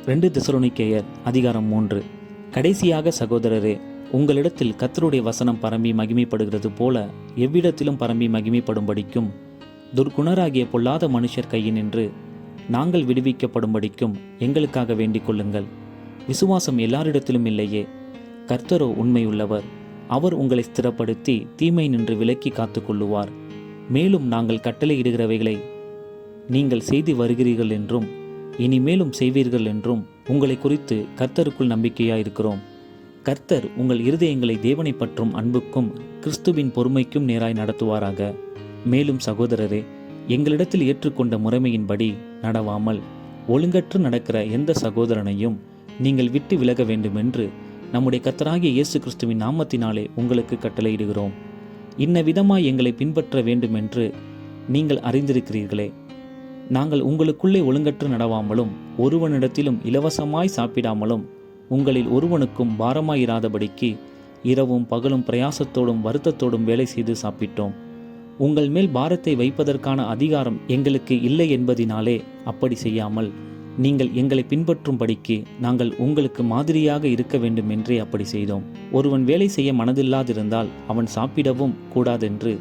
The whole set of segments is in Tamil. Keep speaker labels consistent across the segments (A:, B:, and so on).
A: 2 தெசலோனிக்கேயர் அதிகாரம் 3. கடைசியாக சகோதரரே, உங்களிடத்தில் கர்த்தருடைய வசனம் பரம்பி மகிமைப்படுகிறது போல எவ்விடத்திலும் பரம்பி மகிமைப்படும்படிக்கும் துர்குணராகிய பொல்லாத மனுஷர் கையினின்று நாங்கள் விடுவிக்கப்படும்படிக்கும் எங்களுக்காக வேண்டிக் கொள்ளுங்கள். விசுவாசம் எல்லாரிடத்திலும் இல்லையே, கர்த்தரோ உண்மையுள்ளவர். அவர் உங்களை ஸ்திரப்படுத்தி தீமை நின்று விலக்கி காத்து கொள்ளுவார். மேலும் நாங்கள் கட்டளையிடுகிறவைகளை நீங்கள் செய்து வருகிறீர்கள் என்றும் இனிமேலும் செய்வீர்கள் என்றும் உங்களை குறித்து கர்த்தருக்குள் நம்பிக்கையாயிருக்கிறோம். கர்த்தர் உங்கள் இருதயங்களை தேவனை பற்றும் அன்புக்கும் கிறிஸ்துவின் பொறுமைக்கும் நேராய் நடத்துவாராக. மேலும் சகோதரரே, எங்களிடத்தில் ஏற்றுக்கொண்ட முறைமையின்படி நடவாமல் ஒழுங்கற்று நடக்கிற எந்த சகோதரனையும் நீங்கள் விட்டு விலக வேண்டுமென்று நம்முடைய கர்த்தராகிய இயேசு கிறிஸ்துவின் நாமத்தினாலே உங்களுக்கு கட்டளையிடுகிறோம். இன்ன விதமாய் எங்களை பின்பற்ற வேண்டுமென்று நீங்கள் அறிந்திருக்கிறீர்களே. நாங்கள் உங்களுக்குள்ளே ஒழுங்கற்று நடவாமலும் ஒருவனிடத்திலும் இலவசமாய் சாப்பிடாமலும் உங்களில் ஒருவனுக்கும் பாரமாயிராதபடிக்கு இரவும் பகலும் பிரயாசத்தோடும் வருத்தத்தோடும் வேலை செய்து சாப்பிட்டோம். உங்கள் மேல் பாரத்தை வைப்பதற்கான அதிகாரம் எங்களுக்கு இல்லை என்பதினாலே அப்படி செய்யாமல் நீங்கள் எங்களை பின்பற்றும்படிக்கு நாங்கள் உங்களுக்கு மாதிரியாக இருக்க வேண்டும் என்றே அப்படி செய்தோம். ஒருவன் வேலை செய்ய மனதில்லாதிருந்தால் அவன் சாப்பிடவும் கூடாதென்று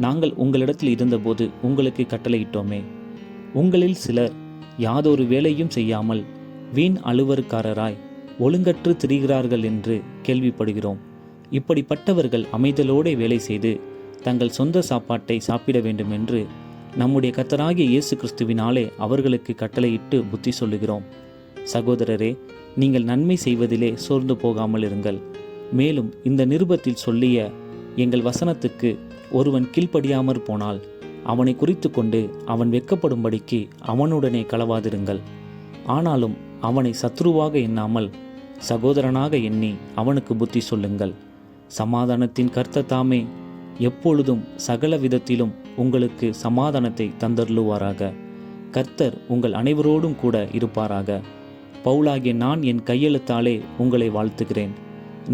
A: நாங்கள் உங்களிடத்தில் இருந்தபோது உங்களுக்கு கட்டளையிட்டோமே. உங்களில் சிலர் யாதொரு வேலையும் செய்யாமல் வீண் அலுவற்காரராய் ஒழுங்கற்று திரிகிறார்கள் என்று கேள்விப்படுகிறோம். இப்படிப்பட்டவர்கள் அமைதலோடு வேலை செய்து தங்கள் சொந்த சாப்பாட்டை சாப்பிட வேண்டும் என்று நம்முடைய கர்த்தராகிய இயேசு கிறிஸ்துவினாலே அவர்களுக்கு கட்டளையிட்டு புத்தி சொல்லுகிறோம். சகோதரரே, நீங்கள் நன்மை செய்வதிலே சோர்ந்து போகாமல் இருங்கள். மேலும் இந்த நிருபத்தில் சொல்லிய எங்கள் வசனத்துக்கு ஒருவன் கீழ்ப்படியாமற் போனால் அவனை குறித்து கொண்டு அவன் வெட்கப்படும்படிக்கு அவனுடனே களவாதிருங்கள். ஆனாலும் அவனை சத்ருவாக எண்ணாமல் சகோதரனாக எண்ணி அவனுக்கு புத்தி சொல்லுங்கள். சமாதானத்தின் கர்த்தர் தாமே எப்பொழுதும் சகல விதத்திலும் உங்களுக்கு சமாதானத்தை தந்தருளுவாராக. கர்த்தர் உங்கள் அனைவரோடும் கூட இருப்பாராக. பவுலாகிய நான் என் கையெழுத்தாலே உங்களை வாழ்த்துகிறேன்.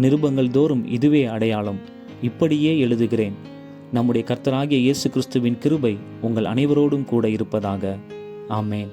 A: நிருபங்கள் தோறும் இதுவே அடையாளம். இப்படியே எழுதுகிறேன். நம்முடைய கர்த்தராகிய இயேசு கிறிஸ்துவின் கிருபை உங்கள் அனைவரோடும் கூட இருப்பதாக. ஆமென்.